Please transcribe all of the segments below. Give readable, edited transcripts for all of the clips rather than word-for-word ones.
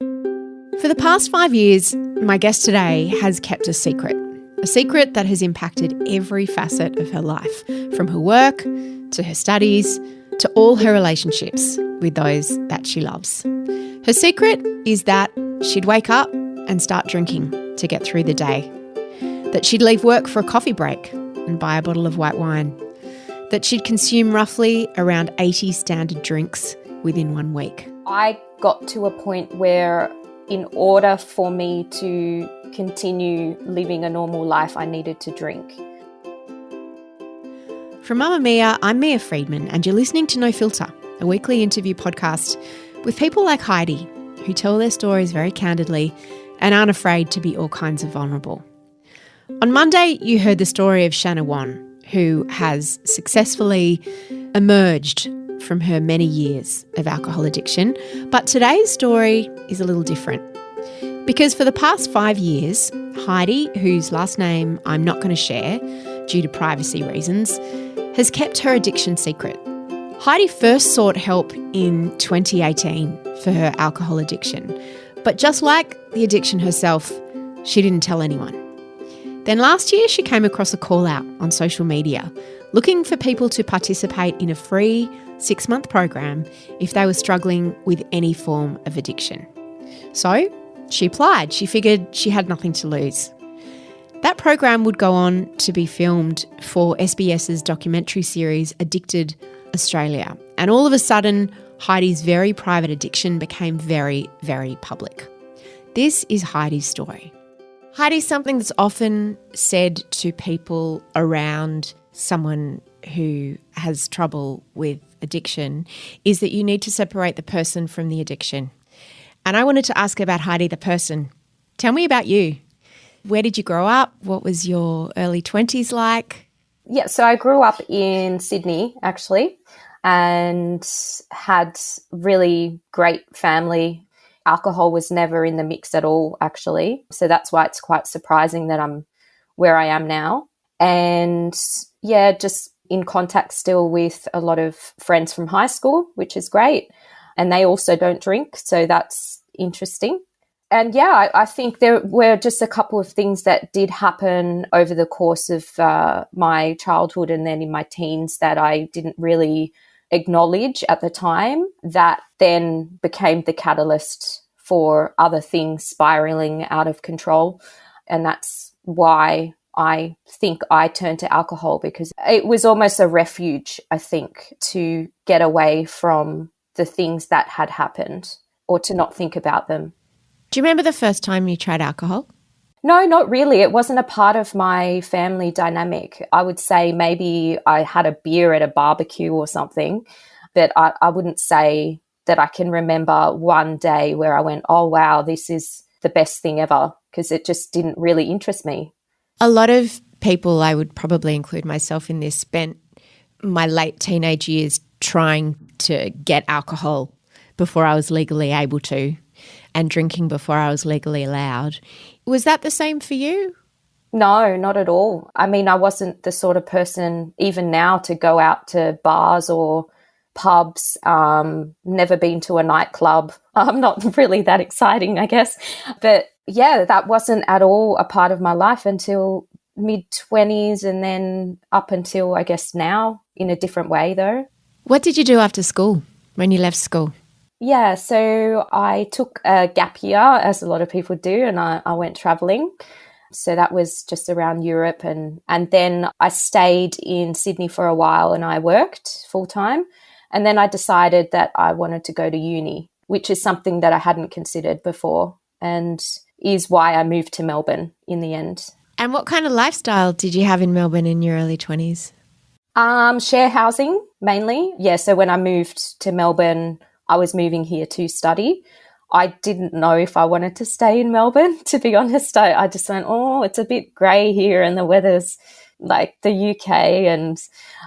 For the past 5 years, my guest today has kept a secret that has impacted every facet of her life, from her work to her studies to all her relationships with those that she loves. Her secret is that she'd wake up and start drinking to get through the day, that she'd leave work for a coffee break and buy a bottle of white wine, that she'd consume roughly around 80 standard drinks within 1 week. I got to a point where in order for me to continue living a normal life, I needed to drink. From Mamma Mia, I'm Mia Friedman, and you're listening to No Filter, a weekly interview podcast with people like Heidi, who tell their stories very candidly and aren't afraid to be all kinds of vulnerable. On Monday, you heard the story of Shanna Wan, who has successfully emerged from her many years of alcohol addiction. But today's story is a little different. Because for the past 5 years, Heidi, whose last name I'm not going to share due to privacy reasons, has kept her addiction secret. Heidi first sought help in 2018 for her alcohol addiction. But just like the addiction herself, she didn't tell anyone. Then last year, she came across a call out on social media looking for people to participate in a free 6-month program if they were struggling with any form of addiction. So she applied. She figured she had nothing to lose. That program would go on to be filmed for SBS's documentary series Addicted Australia. And all of a sudden, Heidi's very private addiction became very, very public. This is Heidi's story. Heidi, something that's often said to people around someone who has trouble with addiction is that you need to separate the person from the addiction. And I wanted to ask about Heidi, the person. Tell me about you. Where did you grow up? What was your early 20s like? Yeah, so I grew up in Sydney, actually, and had really great family. Alcohol was never in the mix at all, actually. So that's why it's quite surprising that I'm where I am now. And yeah, just in contact still with a lot of friends from high school, which is great. And they also don't drink, so that's interesting. And yeah, I think there were just a couple of things that did happen over the course of my childhood and then in my teens that I didn't really acknowledge at the time, that then became the catalyst for other things spiraling out of control. And that's why I think I turned to alcohol, because it was almost a refuge, I think, to get away from the things that had happened or to not think about them. Do you remember the first time you tried alcohol? No, not really. It wasn't a part of my family dynamic. I would say maybe I had a beer at a barbecue or something, but I wouldn't say that I can remember one day where I went, oh, wow, this is the best thing ever, because it just didn't really interest me. A lot of people, I would probably include myself in this, spent my late teenage years trying to get alcohol before I was legally able to, and drinking before I was legally allowed. Was that the same for you? No, not at all. I mean, I wasn't the sort of person, even now, to go out to bars or pubs, never been to a nightclub. I'm not really that exciting, I guess. But yeah, that wasn't at all a part of my life until mid-20s, and then up until, I guess, now, in a different way though. What did you do after school, when you left school? Yeah, so I took a gap year, as a lot of people do, and I went travelling. So that was just around Europe. And then I stayed in Sydney for a while and I worked full-time. And then I decided that I wanted to go to uni, which is something that I hadn't considered before, and is why I moved to Melbourne in the end. And what kind of lifestyle did you have in Melbourne in your early 20s? Share housing, mainly. Yeah, so when I moved to Melbourne, I was moving here to study. I didn't know if I wanted to stay in Melbourne, to be honest. I just went, oh, it's a bit grey here and the weather's like the UK, and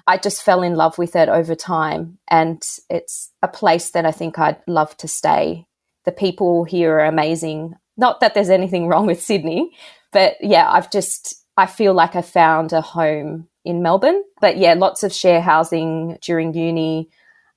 I just fell in love with it over time. And it's a place that I think I'd love to stay. The people here are amazing. Not that there's anything wrong with Sydney, but yeah, I feel like I found a home in Melbourne. But yeah, lots of share housing during uni,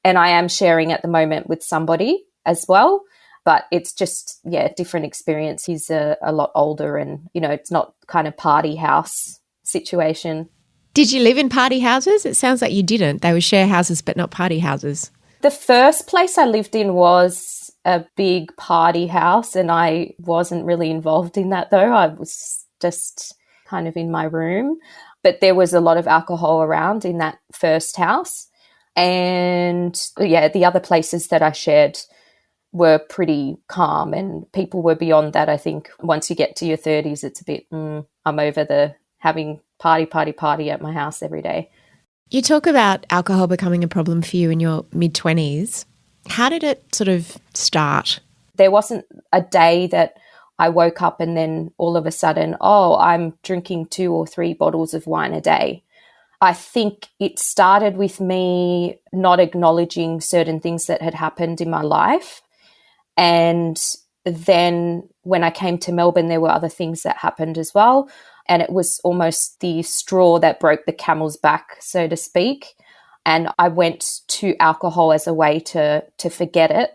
and I am sharing at the moment with somebody as well. But it's just, yeah, different experience. He's a lot older and, it's not kind of party house situation. Did you live in party houses? It sounds like you didn't. They were share houses but not party houses. The first place I lived in was a big party house, and I wasn't really involved in that though. I was just kind of in my room. But there was a lot of alcohol around in that first house. And yeah, the other places that I shared were pretty calm, and people were beyond that. I think once you get to your 30s, it's a bit, I'm over the having party at my house every day. You talk about alcohol becoming a problem for you in your mid-20s. How did it sort of start? There wasn't a day that I woke up and then all of a sudden, I'm drinking 2 or 3 bottles of wine a day. I think it started with me not acknowledging certain things that had happened in my life. And then when I came to Melbourne, there were other things that happened as well. And it was almost the straw that broke the camel's back, so to speak. And I went to alcohol as a way to forget it.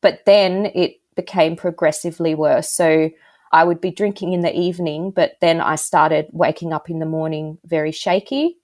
But then it became progressively worse. So I would be drinking in the evening, but then I started waking up in the morning very shaky.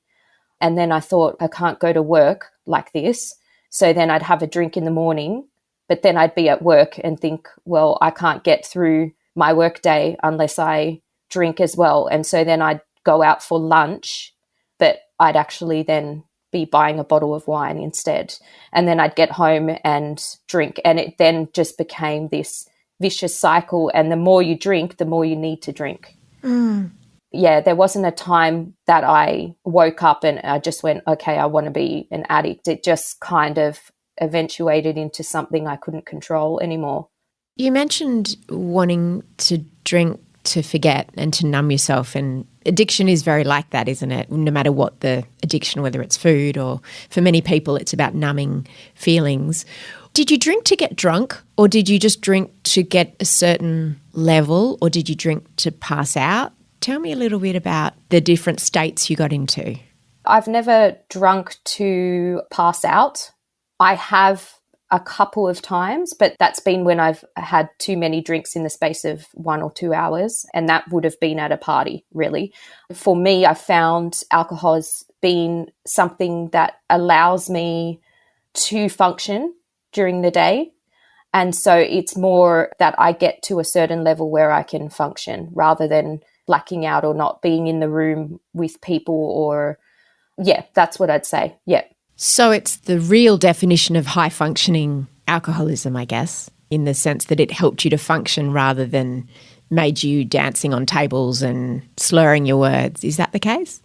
And then I thought, I can't go to work like this. So then I'd have a drink in the morning, but then I'd be at work and think, well, I can't get through my work day unless I drink as well. And so then I'd go out for lunch, but I'd actually then be buying a bottle of wine instead. And then I'd get home and drink. And it then just became this vicious cycle. And the more you drink, the more you need to drink. Yeah, there wasn't a time that I woke up and I just went, okay, I want to be an addict. It just kind of eventuated into something I couldn't control anymore. You mentioned wanting to drink to forget and to numb yourself, and addiction is very like that, isn't it? No matter what the addiction, whether it's food or for many people it's about numbing feelings. Did you drink to get drunk, or did you just drink to get a certain level, or did you drink to pass out? Tell me a little bit about the different states you got into. I've never drunk to pass out. I have a couple of times, but that's been when I've had too many drinks in the space of 1 or 2 hours, and that would have been at a party, really. For me, I found alcohol has been something that allows me to function during the day. And so it's more that I get to a certain level where I can function rather than blacking out or not being in the room with people, or, yeah, that's what I'd say, yeah. So it's the real definition of high functioning alcoholism, I guess, in the sense that it helped you to function rather than made you dancing on tables and slurring your words. Is that the case?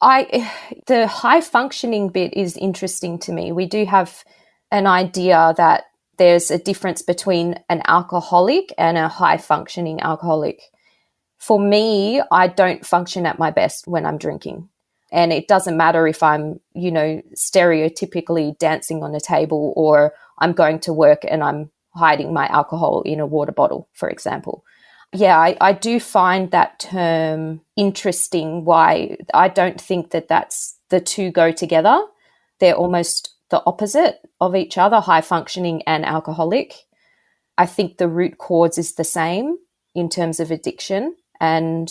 The high functioning bit is interesting to me. We do have an idea that there's a difference between an alcoholic and a high functioning alcoholic. For me, I don't function at my best when I'm drinking. And it doesn't matter if I'm, stereotypically dancing on a table, or I'm going to work and I'm hiding my alcohol in a water bottle, for example. Yeah, I do find that term interesting. Why I don't think that that's the two go together. They're almost the opposite of each other, high functioning and alcoholic. I think the root cause is the same in terms of addiction. And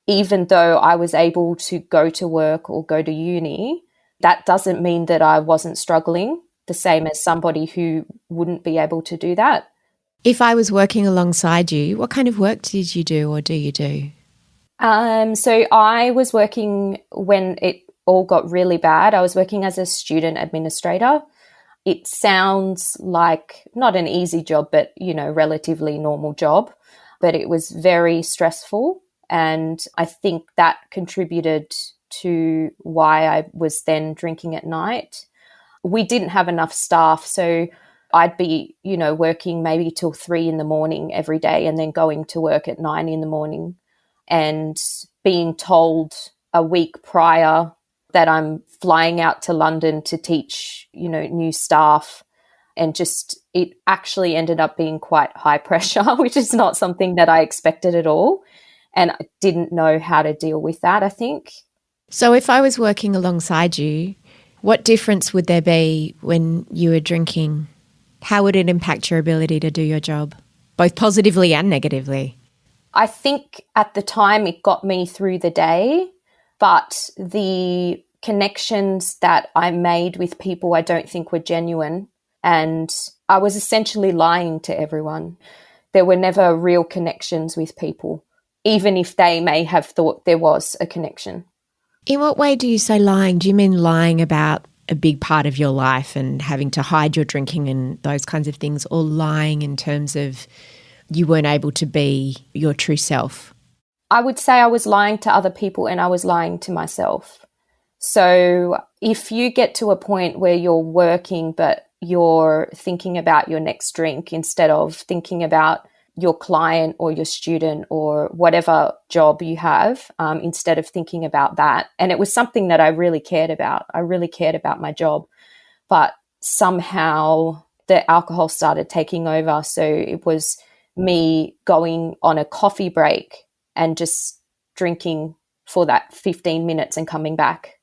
even though I was able to go to work or go to uni, that doesn't mean that I wasn't struggling, the same as somebody who wouldn't be able to do that. If I was working alongside you, what kind of work did you do or do you do? So I was working when it all got really bad. I was working as a student administrator. It sounds like not an easy job, but, relatively normal job. But it was very stressful. And I think that contributed to why I was then drinking at night. We didn't have enough staff, so I'd be, working maybe till 3 a.m. every day and then going to work at 9 a.m. and being told a week prior that I'm flying out to London to teach, new staff. And just it actually ended up being quite high pressure, which is not something that I expected at all. And I didn't know how to deal with that, I think. So if I was working alongside you, what difference would there be when you were drinking? How would it impact your ability to do your job? both positively and negatively? I think at the time it got me through the day, but the connections that I made with people I don't think were genuine, and I was essentially lying to everyone. There were never real connections with people, even if they may have thought there was a connection. In what way do you say lying? Do you mean lying about a big part of your life and having to hide your drinking and those kinds of things, or lying in terms of you weren't able to be your true self? I would say I was lying to other people and I was lying to myself. So if you get to a point where you're working but you're thinking about your next drink instead of thinking about your client or your student or whatever job you have, instead of thinking about that. And it was something that I really cared about. I really cared about my job, but somehow the alcohol started taking over. So it was me going on a coffee break and just drinking for that 15 minutes and coming back.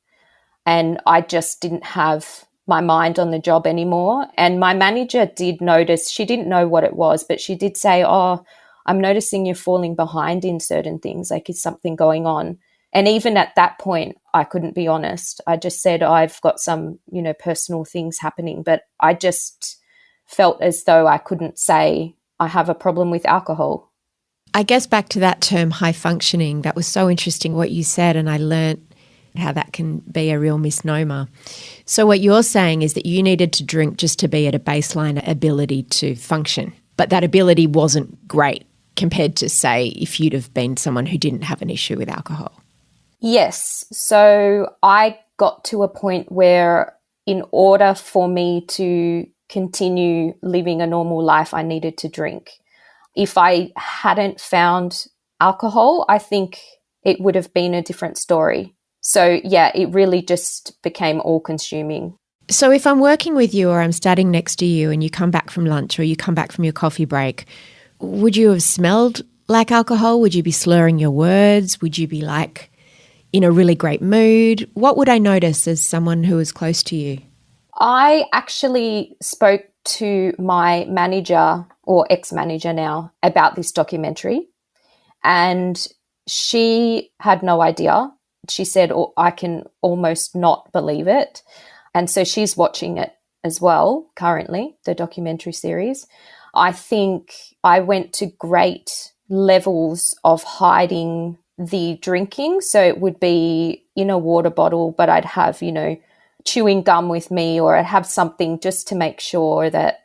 And I just didn't have my mind on the job anymore. And my manager did notice, she didn't know what it was, but she did say, "Oh, I'm noticing you're falling behind in certain things. Like, is something going on?" And even at that point, I couldn't be honest. I just said, "I've got some, personal things happening." But I just felt as though I couldn't say I have a problem with alcohol. I guess back to that term high functioning, that was so interesting what you said, and I learnt how that can be a real misnomer. So what you're saying is that you needed to drink just to be at a baseline ability to function, but that ability wasn't great compared to, say, if you'd have been someone who didn't have an issue with alcohol. Yes. So I got to a point where in order for me to continue living a normal life, I needed to drink. If I hadn't found alcohol, I think it would have been a different story. So, yeah, it really just became all-consuming. So if I'm working with you or I'm standing next to you and you come back from lunch or you come back from your coffee break, would you have smelled like alcohol? Would you be slurring your words? Would you be like in a really great mood? What would I notice as someone who is close to you? I actually spoke to my manager, or ex-manager now, about this documentary, and she had no idea. She said, "Oh, I can almost not believe it." And so she's watching it as well currently, the documentary series. I think I went to great levels of hiding the drinking. So it would be in a water bottle, but I'd have, chewing gum with me, or I'd have something just to make sure that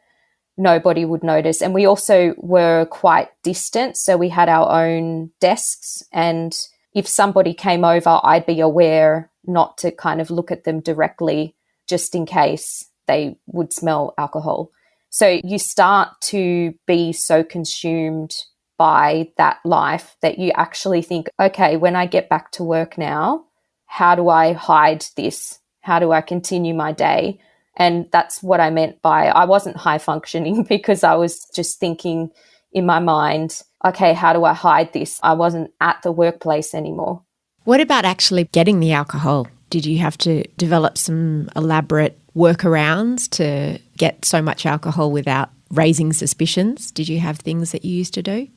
nobody would notice. And we also were quite distant. So we had our own desks, and if somebody came over, I'd be aware not to kind of look at them directly just in case they would smell alcohol. So you start to be so consumed by that life that you actually think, okay, when I get back to work now, how do I hide this? How do I continue my day? And that's what I meant by I wasn't high functioning, because I was just thinking in my mind, okay, how do I hide this? I wasn't at the workplace anymore. What about actually getting the alcohol? Did you have to develop some elaborate workarounds to get so much alcohol without raising suspicions? Did you have things that you used to do?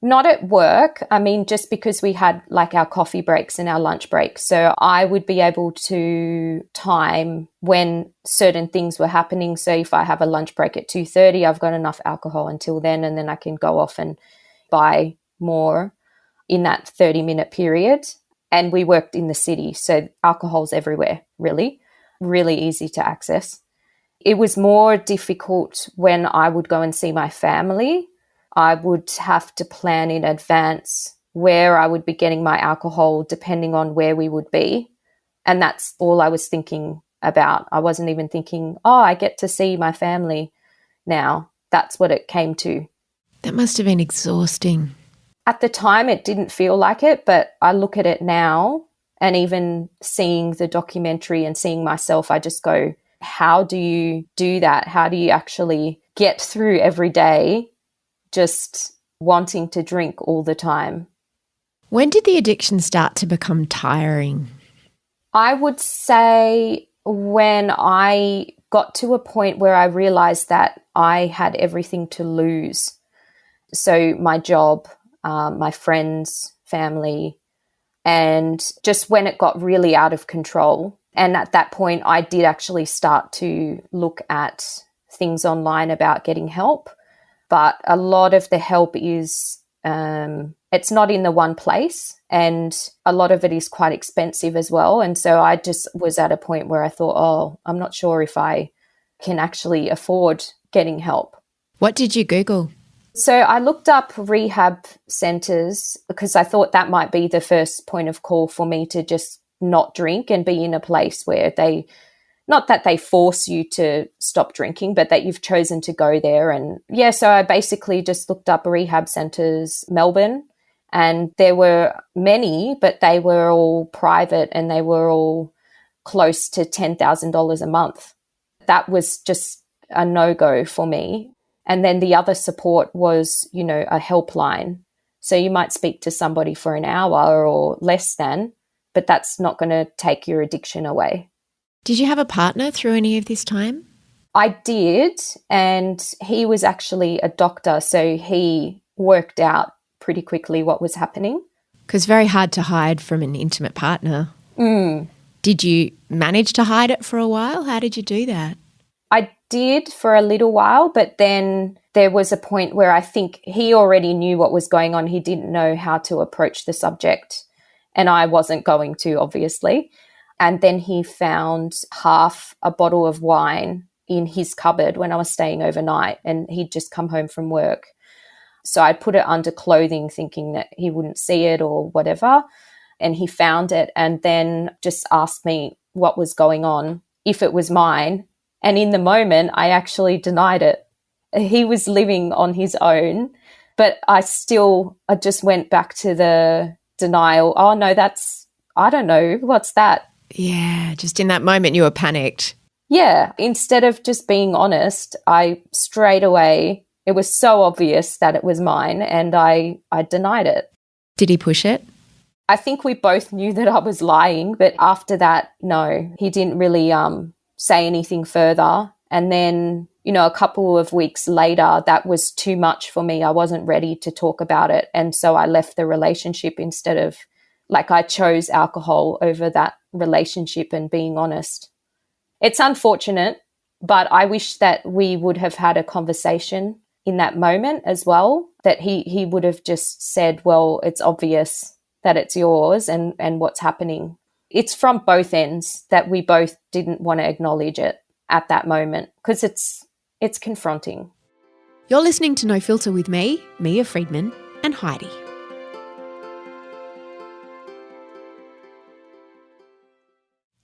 Not at work. I mean, just because we had like our coffee breaks and our lunch breaks. So I would be able to time when certain things were happening. So if I have a lunch break at 2:30, I've got enough alcohol until then, and then I can go off and buy more in that 30-minute period. And we worked in the city, so alcohol's everywhere, really easy to access. It was more difficult when I would go and see my family. I would have to plan in advance where I would be getting my alcohol depending on where we would be. And that's all I was thinking about. I wasn't even thinking, I get to see my family now. That's what it came to. That must have been exhausting. At the time, it didn't feel like it, but I look at it now, and even seeing the documentary and seeing myself, I just go, how do you do that? How do you actually get through every day just wanting to drink all the time? When did the addiction start to become tiring? I would say when I got to a point where I realized that I had everything to lose. So my job, my friends, family, and just when it got really out of control. And at that point, I did actually start to look at things online about getting help. But a lot of the help is, it's not in the one place, and a lot of it is quite expensive as well. And so I just was at a point where I thought, oh, I'm not sure if I can actually afford getting help. What did you Google? So I looked up rehab centres because I thought that might be the first point of call for me to just not drink and be in a place where they, not that they force you to stop drinking, but that you've chosen to go there. And yeah, so I basically just looked up rehab centres, Melbourne, and there were many, but they were all private and they were all close to $10,000 a month. That was just a no-go for me. And then the other support was, you know, a helpline. So you might speak to somebody for an hour or less than, but that's not going to take your addiction away. Did you have a partner through any of this time? I did, and he was actually a doctor, so he worked out pretty quickly what was happening. Because very hard to hide from an intimate partner. Did you manage to hide it for a while? How did you do that? I did for a little while, but then there was a point where I think he already knew what was going on. He didn't know how to approach the subject, and I wasn't going to, obviously. And then he found half a bottle of wine in his cupboard when I was staying overnight, and he'd just come home from work. So I put it under clothing thinking that he wouldn't see it or whatever, and he found it and then just asked me what was going on, if it was mine. And in the moment, I actually denied it. He was living on his own, but I just went back to the denial. Oh, no, I don't know, what's that? Yeah, just in that moment you were panicked. Yeah, instead of just being honest, I straight away, it was so obvious that it was mine, and I denied it. Did he push it? I think we both knew that I was lying, but after that, no, he didn't really say anything further. And then, you know, a couple of weeks later, that was too much for me. I wasn't ready to talk about it. And so I left the relationship instead of, I chose alcohol over that relationship and being honest. It's unfortunate, but I wish that we would have had a conversation in that moment as well, that he would have just said, well, it's obvious that it's yours and what's happening. It's from both ends that we both didn't want to acknowledge it at that moment because it's confronting. You're listening to No Filter with me, Mia Friedman, and Heidi.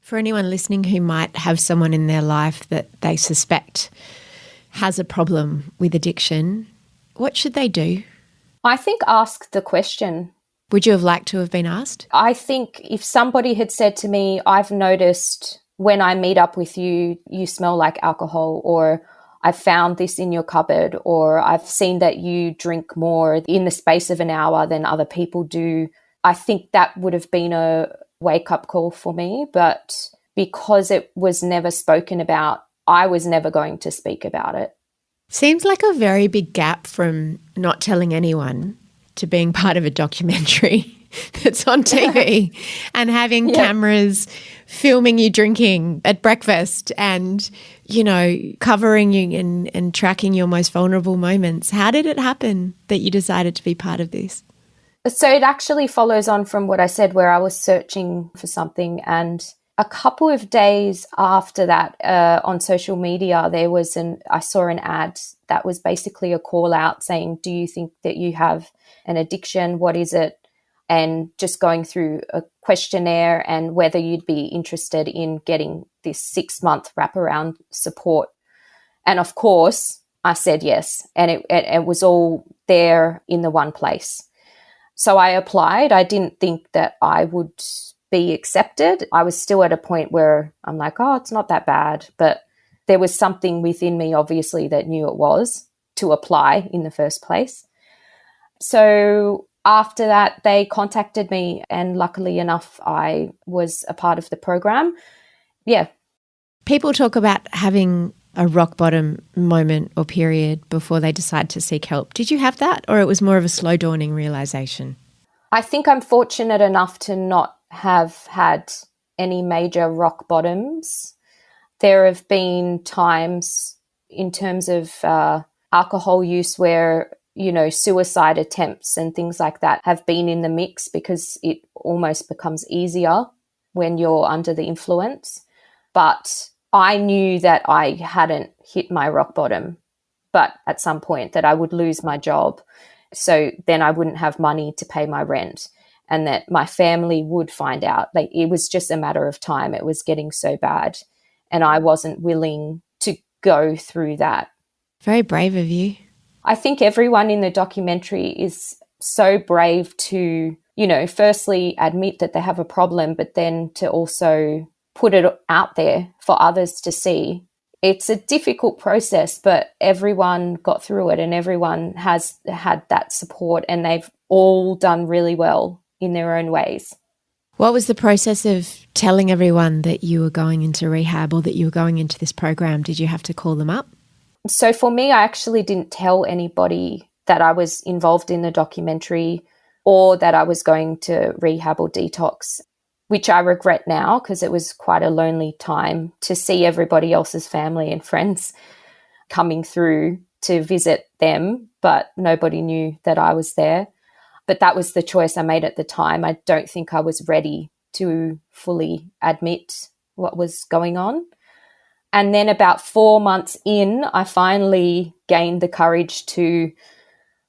For anyone listening who might have someone in their life that they suspect has a problem with addiction, what should they do? I think ask the question. Would you have liked to have been asked? I think if somebody had said to me, I've noticed when I meet up with you, you smell like alcohol, or I found this in your cupboard, or I've seen that you drink more in the space of an hour than other people do, I think that would have been a wake-up call for me. But because it was never spoken about, I was never going to speak about it. Seems like a very big gap from not telling anyone to being part of a documentary that's on TV and having cameras filming you drinking at breakfast and, you know, covering you and tracking your most vulnerable moments. How did it happen that you decided to be part of this? So it actually follows on from what I said, where I was searching for something, and a couple of days after that, on social media, I saw an ad that was basically a call out saying, do you think that you have an addiction? What is it? And just going through a questionnaire and whether you'd be interested in getting this 6-month wraparound support. And of course, I said yes. And it was all there in the one place. So I applied. I didn't think that I would be accepted. I was still at a point where I'm like, oh, it's not that bad. But there was something within me, obviously, that knew it was to apply in the first place. So after that, they contacted me, and luckily enough, I was a part of the program. Yeah. People talk about having a rock bottom moment or period before they decide to seek help. Did you have that, or it was more of a slow dawning realization? I think I'm fortunate enough to not have had any major rock bottoms. There have been times in terms of alcohol use where, suicide attempts and things like that have been in the mix because it almost becomes easier when you're under the influence. But I knew that I hadn't hit my rock bottom, but at some point that I would lose my job. So then I wouldn't have money to pay my rent and that my family would find out. Like, it was just a matter of time. It was getting so bad and I wasn't willing to go through that. Very brave of you. I think everyone in the documentary is so brave to, firstly admit that they have a problem, but then to also put it out there for others to see. It's a difficult process, but everyone got through it and everyone has had that support and they've all done really well in their own ways. What was the process of telling everyone that you were going into rehab or that you were going into this program? Did you have to call them up? So for me, I actually didn't tell anybody that I was involved in the documentary or that I was going to rehab or detox, which I regret now because it was quite a lonely time to see everybody else's family and friends coming through to visit them, but nobody knew that I was there. But that was the choice I made at the time. I don't think I was ready to fully admit what was going on. And then about 4 months in, I finally gained the courage to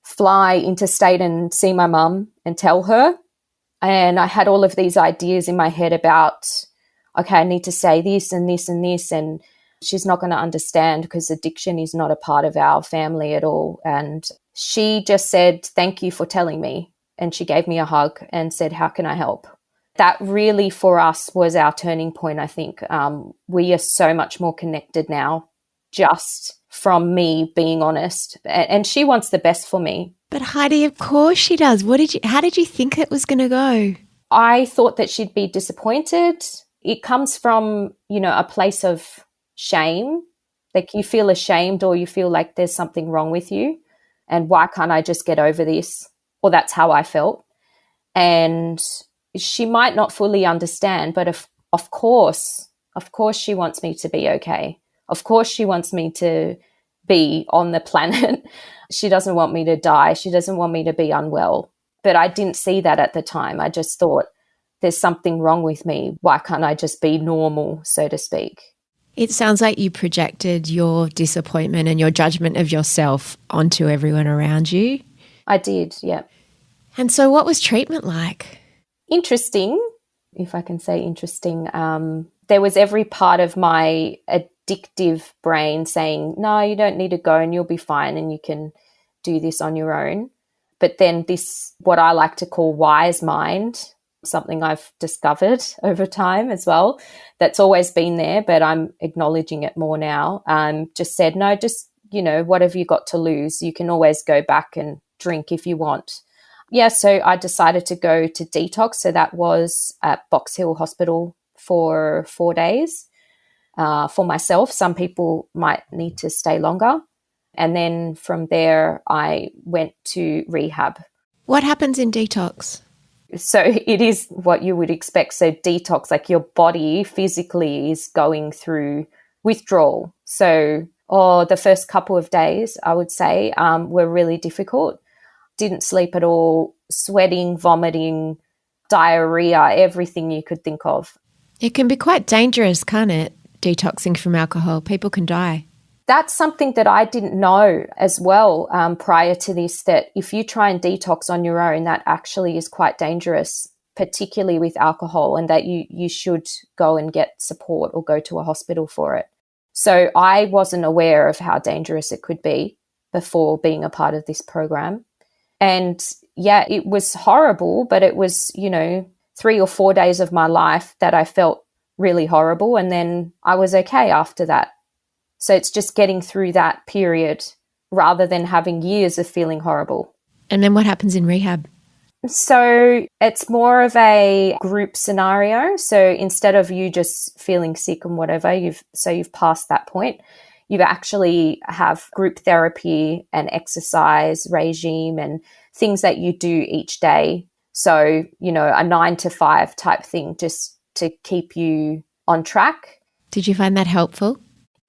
fly interstate and see my mum and tell her. And I had all of these ideas in my head about, okay, I need to say this and this and this, and she's not going to understand because addiction is not a part of our family at all. And she just said, thank you for telling me. And she gave me a hug and said, how can I help? That really for us was our turning point, I think. We are so much more connected now just from me being honest. And she wants the best for me. But Heidi, of course she does. How did you think it was going to go? I thought that she'd be disappointed. It comes from, a place of shame. Like you feel ashamed or you feel like there's something wrong with you. And why can't I just get over this? Or that's how I felt. And she might not fully understand, but of course she wants me to be okay. Of course she wants me to be on the planet. She doesn't want me to die. She doesn't want me to be unwell. But I didn't see that at the time. I just thought there's something wrong with me. Why can't I just be normal, so to speak? It sounds like you projected your disappointment and your judgment of yourself onto everyone around you. I did, yeah. And so what was treatment like? Interesting, if I can say interesting. There was every part of my addictive brain saying, no, you don't need to go and you'll be fine and you can do this on your own. But then this, what I like to call wise mind, something I've discovered over time as well, that's always been there, but I'm acknowledging it more now, just said, no, just, what have you got to lose? You can always go back and drink if you want. Yeah, so I decided to go to detox. So that was at Box Hill Hospital for 4 days for myself. Some people might need to stay longer. And then from there, I went to rehab. What happens in detox? So it is what you would expect. So detox, like your body physically is going through withdrawal. So the first couple of days, I would say, were really difficult. Didn't sleep at all, sweating, vomiting, diarrhea, everything you could think of. It can be quite dangerous, can't it? Detoxing from alcohol. People can die. That's something that I didn't know as well prior to this, that if you try and detox on your own, that actually is quite dangerous, particularly with alcohol, and that you should go and get support or go to a hospital for it. So I wasn't aware of how dangerous it could be before being a part of this program. And yeah, it was horrible, but it was, 3 or 4 days of my life that I felt really horrible. And then I was okay after that. So it's just getting through that period rather than having years of feeling horrible. And then what happens in rehab? So it's more of a group scenario. So instead of you just feeling sick and whatever, you've passed that point, You actually have group therapy and exercise regime and things that you do each day. So, you know, a 9 to 5 type thing just to keep you on track. Did you find that helpful?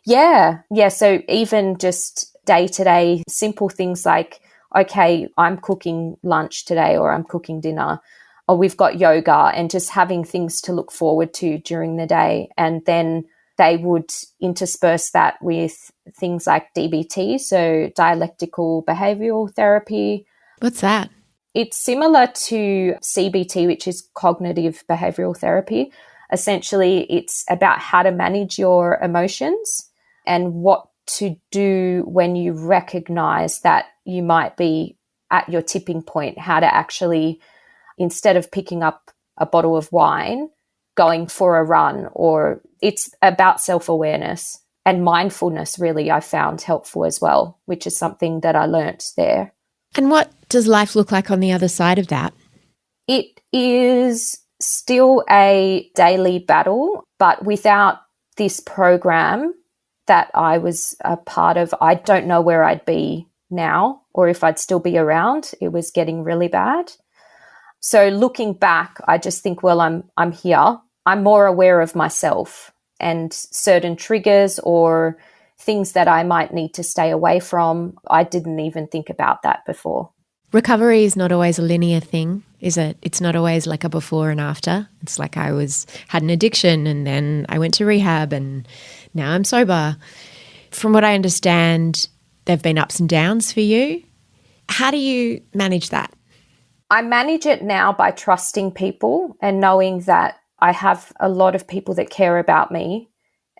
Yeah. So even just day-to-day simple things like, okay, I'm cooking lunch today or I'm cooking dinner or we've got yoga, and just having things to look forward to during the day. And then they would intersperse that with things like DBT, so dialectical behavioral therapy. What's that? It's similar to CBT, which is cognitive behavioral therapy. Essentially, it's about how to manage your emotions and what to do when you recognize that you might be at your tipping point, how to actually, instead of picking up a bottle of wine, going for a run, or it's about self-awareness and mindfulness, really, I found helpful as well, which is something that I learnt there. And what does life look like on the other side of that? It is still a daily battle, but without this program that I was a part of, I don't know where I'd be now or if I'd still be around. It was getting really bad. So looking back, I just think, well, I'm here. I'm more aware of myself and certain triggers or things that I might need to stay away from. I didn't even think about that before. Recovery is not always a linear thing, is it? It's not always like a before and after. It's like I had an addiction and then I went to rehab and now I'm sober. From what I understand, there have been ups and downs for you. How do you manage that? I manage it now by trusting people and knowing that I have a lot of people that care about me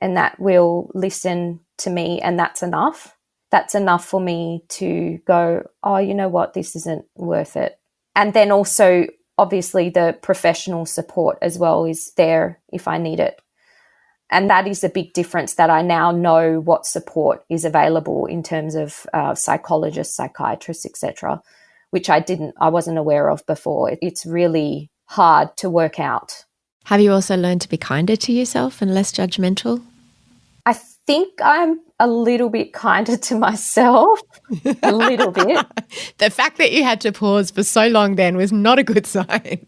and that will listen to me, and that's enough. That's enough for me to go, oh, you know what, this isn't worth it. And then also, obviously, the professional support as well is there if I need it. And that is a big difference, that I now know what support is available in terms of psychologists, psychiatrists, etc., which I wasn't aware of before. It's really hard to work out. Have you also learned to be kinder to yourself and less judgmental? I think I'm a little bit kinder to myself, a little bit. The fact that you had to pause for so long then was not a good sign.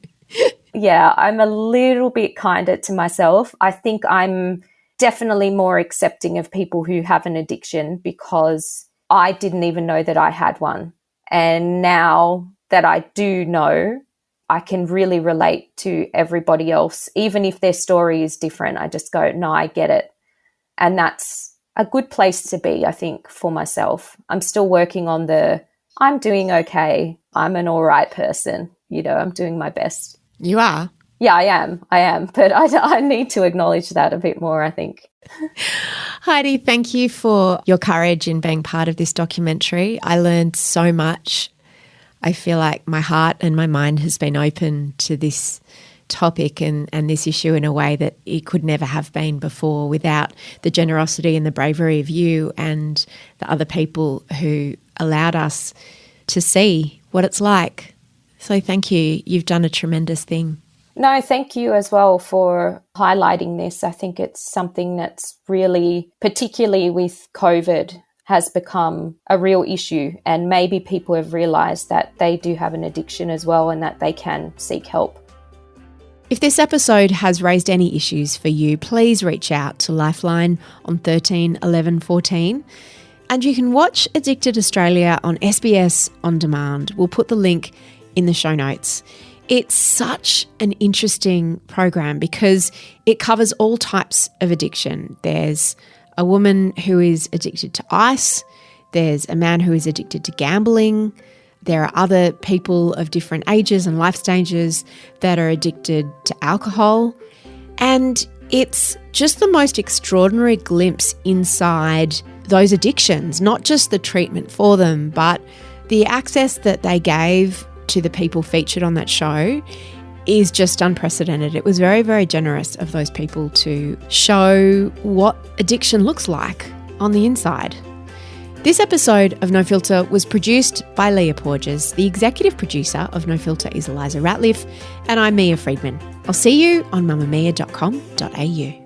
Yeah, I'm a little bit kinder to myself. I think I'm definitely more accepting of people who have an addiction because I didn't even know that I had one. And now that I do know, I can really relate to everybody else. Even if their story is different, I just go, no, I get it. And that's a good place to be, I think, for myself. I'm still working on I'm doing okay. I'm an all right person. You know, I'm doing my best. You are? Yeah, I am. But I need to acknowledge that a bit more, I think. Heidi, thank you for your courage in being part of this documentary. I learned so much. I feel like my heart and my mind has been open to this topic and this issue in a way that it could never have been before without the generosity and the bravery of you and the other people who allowed us to see what it's like. So thank you. You've done a tremendous thing. No, thank you as well for highlighting this. I think it's something that's really, particularly with COVID, has become a real issue, and maybe people have realised that they do have an addiction as well and that they can seek help. If this episode has raised any issues for you, please reach out to Lifeline on 13 11 14. And you can watch Addicted Australia on SBS On Demand. We'll put the link in the show notes. It's such an interesting program because it covers all types of addiction. There's a woman who is addicted to ice. There's a man who is addicted to gambling. There are other people of different ages and life stages that are addicted to alcohol. And it's just the most extraordinary glimpse inside those addictions, not just the treatment for them, but the access that they gave to the people featured on that show is just unprecedented. It was very, very generous of those people to show what addiction looks like on the inside. This episode of No Filter was produced by Leah Porges. The executive producer of No Filter is Elissa Ratliff, and I'm Mia Friedman. I'll see you on mamamia.com.au.